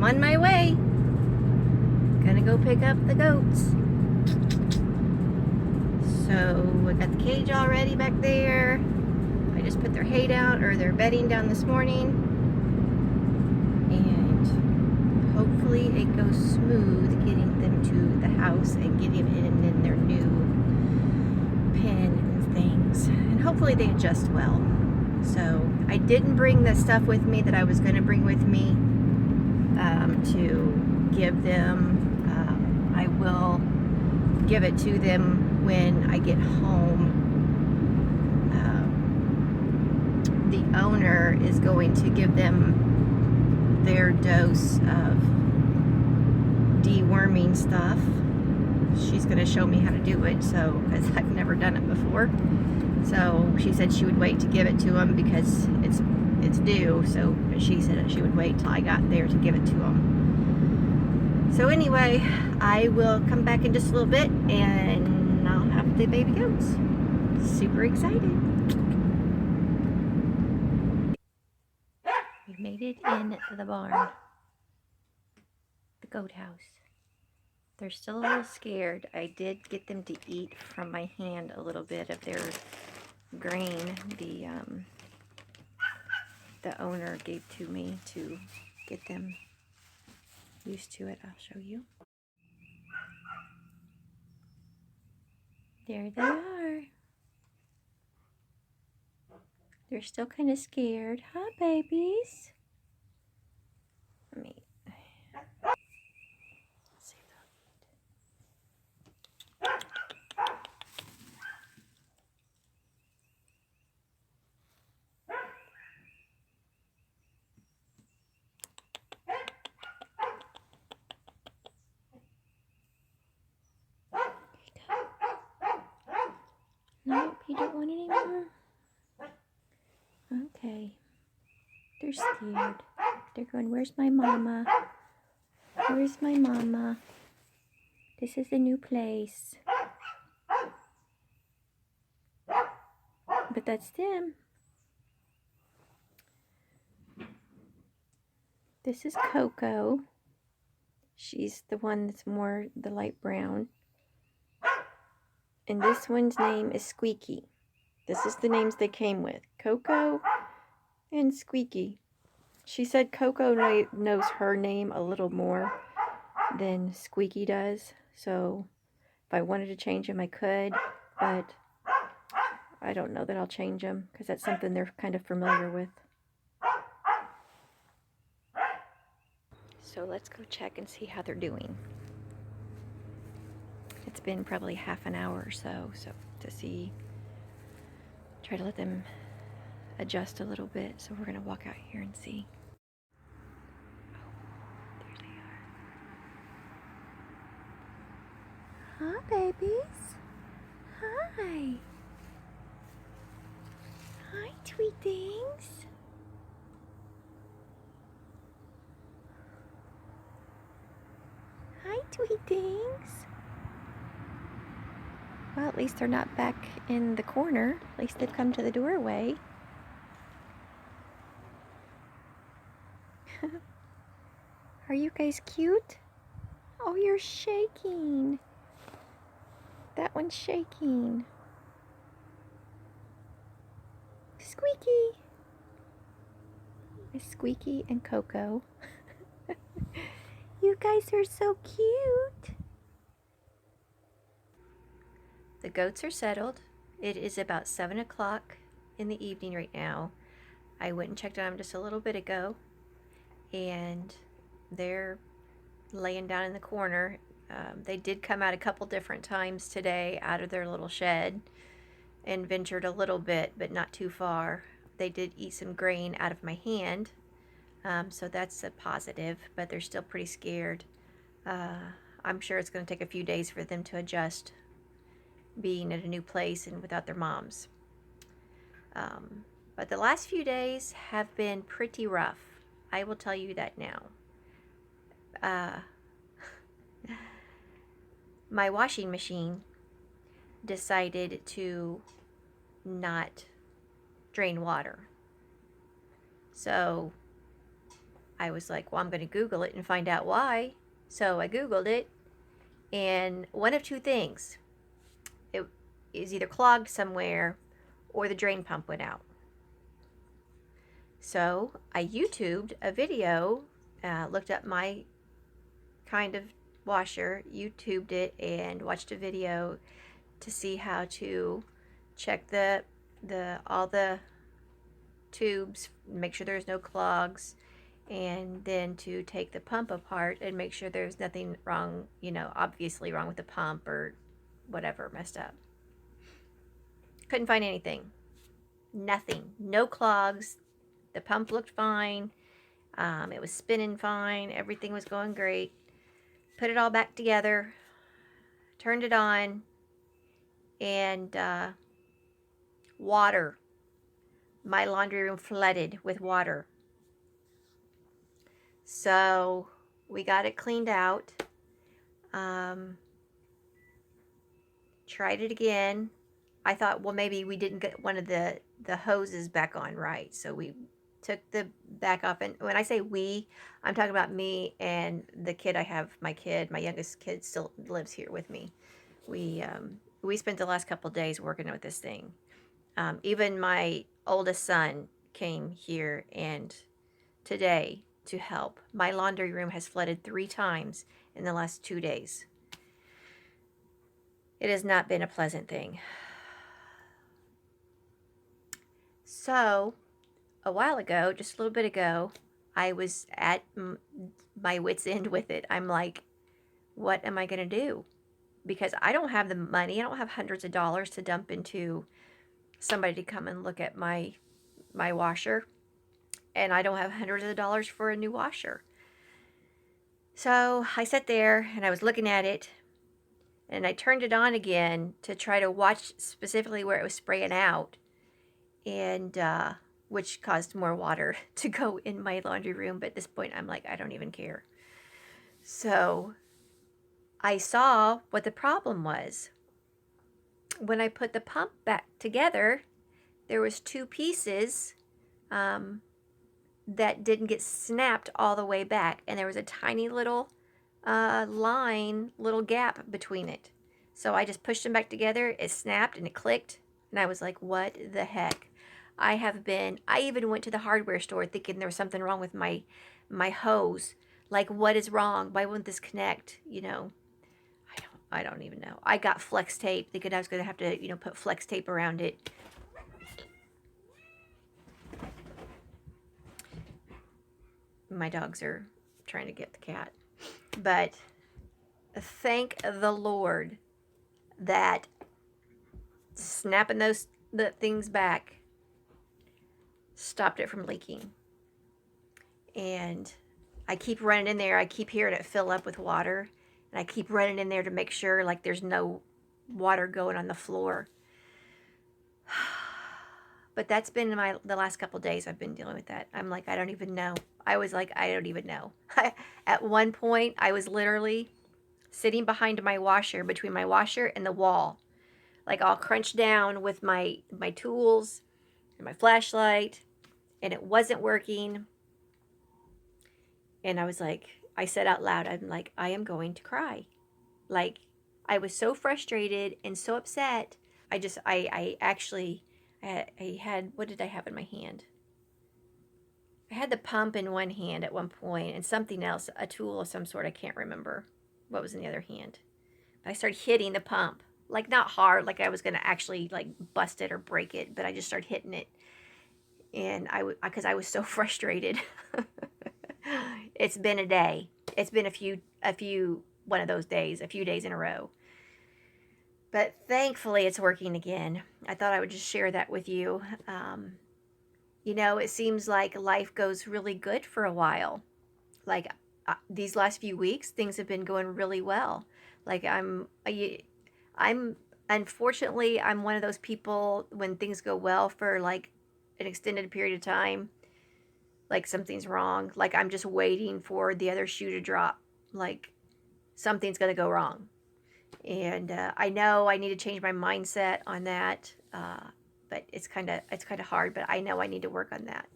I'm on my way. Gonna go pick up the goats. So I got the cage all ready back there. I just put their hay down, or their bedding down this morning. And hopefully it goes smooth getting them to the house and getting them in their new pen and things. And hopefully they adjust well. So I didn't bring the stuff with me that I was going to bring with me to give them. I will give it to them when I get home. The owner is going to give them their dose of deworming stuff. She's going to show me how to do it, so because I've never done it before. So she said she would wait to give it to them because it's due. So she said she would wait till I got there to give it to them. So anyway, I will come back in just a little bit and I'll have the baby goats. Super excited. We made it in the barn, the goat house. They're still a little scared. I did get them to eat from my hand a little bit of their grain. The owner gave to me to get them used to it. I'll show you. There they are. They're still kind of scared. Huh, babies? Let me see if nope, you don't want any more? Okay. They're scared. They're going, where's my mama? Where's my mama? This is the new place. But that's them. This is Coco. She's the one that's more the light brown. And this one's name is Squeaky. This is the names they came with. Coco and Squeaky. She said Coco knows her name a little more than Squeaky does. So if I wanted to change them, I could. But I don't know that I'll change them because that's something they're kind of familiar with. So let's go check and see how they're doing. It's been probably half an hour or so to see, try to let them adjust a little bit. So we're gonna walk out here and see. Oh, there they are. Hi, babies. Hi. Hi, sweet things. Hi, sweet things. Well, at least they're not back in the corner. At least they've come to the doorway. Are you guys cute? Oh, you're shaking. That one's shaking. Squeaky. Miss Squeaky and Coco. You guys are so cute. The goats are settled. It is about 7 o'clock in the evening right now. I went and checked on them just a little bit ago, and they're laying down in the corner. They did come out a couple different times today out of their little shed and ventured a little bit, but not too far. They did eat some grain out of my hand, so that's a positive, but they're still pretty scared. I'm sure it's going to take a few days for them to adjust being at a new place and without their moms. But the last few days have been pretty rough. I will tell you that now. My washing machine decided to not drain water. So I was like, well, I'm going to Google it and find out why. So I Googled it, and one of two things. It is either clogged somewhere or the drain pump went out. So I YouTubed a video, looked up my kind of washer, YouTubed it, and watched a video to see how to check all the tubes, make sure there's no clogs, and then to take the pump apart and make sure there's nothing wrong, obviously wrong with the pump or whatever messed up. Couldn't find anything. Nothing. No clogs. The pump looked fine. It was spinning fine. Everything was going great. Put it all back together. Turned it on. And water. My laundry room flooded with water. So we got it cleaned out. Tried it again. I thought, well, maybe we didn't get one of the hoses back on right. So we took the back off. And when I say we, I'm talking about me and the kid I have. My youngest kid still lives here with me. We spent the last couple of days working with this thing. Even my oldest son came here and today to help. My laundry room has flooded 3 times in the last 2 days. It has not been a pleasant thing. So, a while ago, just a little bit ago, I was at my wit's end with it. I'm like, what am I going to do? Because I don't have the money. I don't have hundreds of dollars to dump into somebody to come and look at my washer. And I don't have hundreds of dollars for a new washer. So I sat there and I was looking at it. And I turned it on again to try to watch specifically where it was spraying out. And which caused more water to go in my laundry room. But at this point, I'm like, I don't even care. So I saw what the problem was. When I put the pump back together, there was 2 pieces that didn't get snapped all the way back. And there was a tiny little little gap between it. So I just pushed them back together. It snapped and it clicked. And I was like, what the heck? I even went to the hardware store thinking there was something wrong with my hose. Like, what is wrong? Why won't this connect? I don't even know. I got flex tape thinking I was going to have to, put flex tape around it. My dogs are trying to get the cat. But thank the Lord that snapping the things back stopped it from leaking. And I keep running in there. I keep hearing it fill up with water. And I keep running in there to make sure like there's no water going on the floor. But that's been the last couple of days I've been dealing with that. I'm like, I don't even know. I was like, I don't even know. At one point, I was literally sitting behind my washer, between my washer and the wall, like all crunched down with my tools and my flashlight, and it wasn't working. And I was like, I said out loud, I'm like, I am going to cry. Like, I was so frustrated and so upset. I had, what did I have in my hand? I had the pump in one hand at one point and something else, a tool of some sort. I can't remember what was in the other hand. But I started hitting the pump, like not hard, like I was going to actually like bust it or break it, but I just started hitting it. And because I was so frustrated. It's been a day. It's been a few one of those days, a few days in a row. But thankfully it's working again. I thought I would just share that with you. It seems like life goes really good for a while. Like these last few weeks, things have been going really well. Like I'm unfortunately, I'm one of those people when things go well for like an extended period of time, like something's wrong. Like I'm just waiting for the other shoe to drop. Like something's going to go wrong. And I know I need to change my mindset on that. But it's kind of hard, but I know I need to work on that.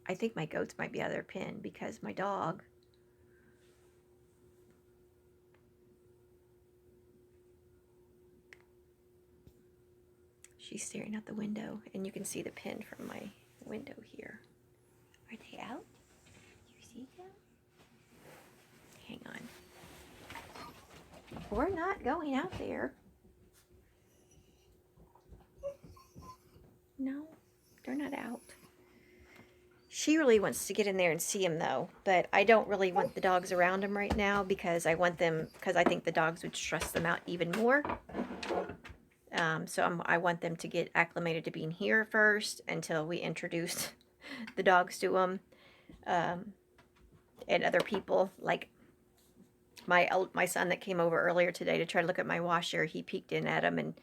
I think my goats might be out of their pen because my dog. She's staring out the window, and you can see the pen from my window here. Are they out? Do you see them? Hang on. We're not going out there. No, they're not out. She really wants to get in there and see him though, but I don't really want the dogs around him right now because I think the dogs would stress them out even more. So I want them to get acclimated to being here first until we introduce the dogs to them, and other people. Like my son that came over earlier today to try to look at my washer, he peeked in at him and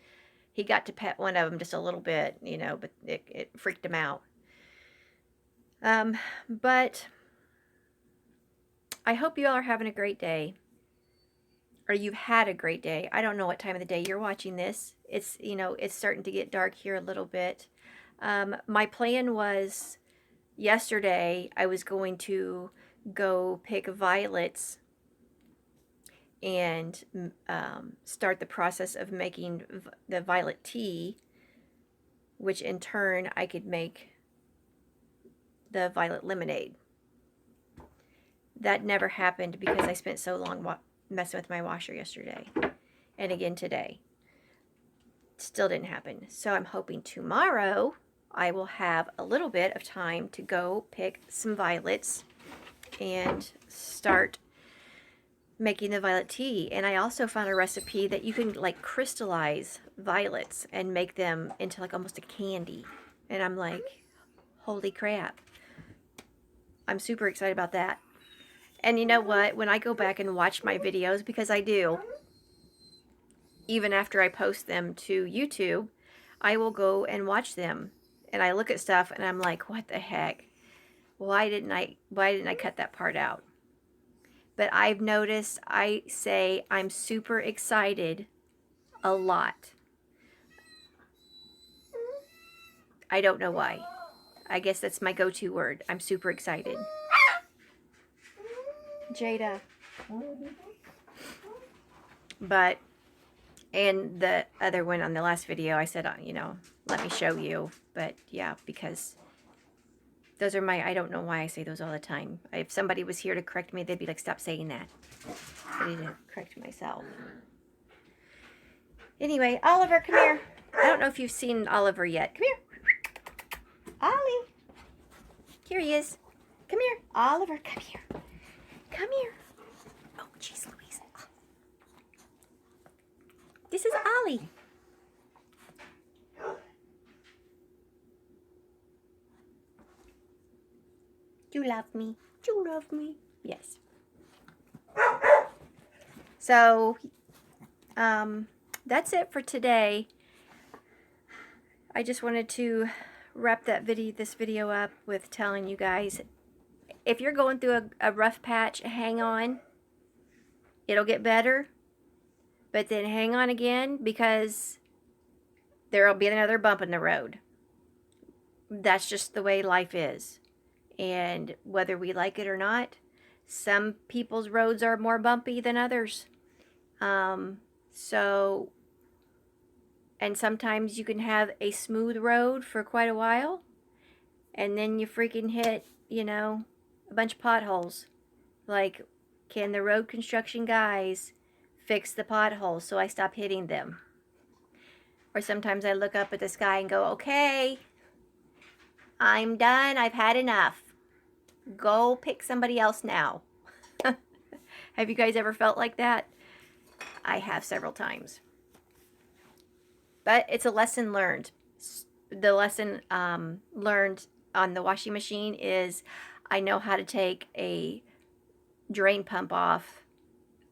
he got to pet one of them just a little bit, you know, but it freaked him out. But I hope you all are having a great day, or you've had a great day. I don't know what time of the day you're watching this. It's, you know, it's starting to get dark here a little bit. My plan was yesterday I was going to go pick violets and start the process of making the violet tea, which in turn I could make the violet lemonade. That never happened because I spent so long messing with my washer yesterday and again today. Still didn't happen. So I'm hoping tomorrow I will have a little bit of time to go pick some violets and start making the violet tea. And I also found a recipe that you can like crystallize violets and make them into like almost a candy. And I'm like, holy crap. I'm super excited about that. And you know what? When I go back and watch my videos, because I do, even after I post them to YouTube, I will go and watch them. And I look at stuff and I'm like, what the heck? Why didn't I cut that part out? But I've noticed I say I'm super excited a lot. I don't know why. I guess that's my go-to word. I'm super excited. Jada. But, and the other one on the last video, I said, you know, let me show you. But yeah, because those are I don't know why I say those all the time. If somebody was here to correct me, they'd be like, stop saying that. I need to correct myself. Anyway, Oliver, come here. I don't know if you've seen Oliver yet. Come here. Ollie. Here he is. Come here. Oliver, come here. Come here. Oh, jeez Louise. Oh. This is Ollie. Do you love me? Do you love me? Yes. So, that's it for today. I just wanted to wrap this video up with telling you guys, if you're going through a rough patch, hang on. It'll get better. But then hang on again, because there'll be another bump in the road. That's just the way life is. And whether we like it or not, some people's roads are more bumpy than others. And sometimes you can have a smooth road for quite a while, and then you freaking hit, you know, a bunch of potholes. Like, can the road construction guys fix the potholes so I stop hitting them? Or sometimes I look up at the sky and go, okay, I'm done. I've had enough. Go pick somebody else now. Have you guys ever felt like that? I have several times. But it's a lesson learned. The lesson learned on the washing machine is I know how to take a drain pump off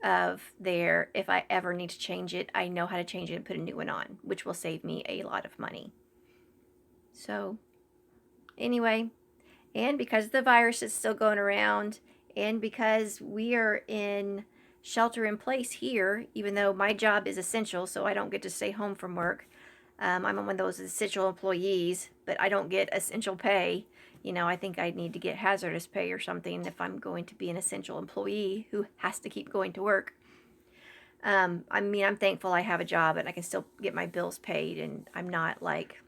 of there. If I ever need to change it, I know how to change it and put a new one on, which will save me a lot of money. So, anyway, and because the virus is still going around, and because we are in shelter in place here, even though my job is essential, so I don't get to stay home from work. I'm one of those essential employees, but I don't get essential pay. You know, I think I need to get hazardous pay or something if I'm going to be an essential employee who has to keep going to work. I mean, I'm thankful I have a job and I can still get my bills paid and I'm not like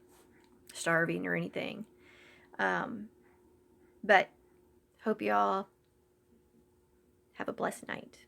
starving or anything. But hope y'all have a blessed night.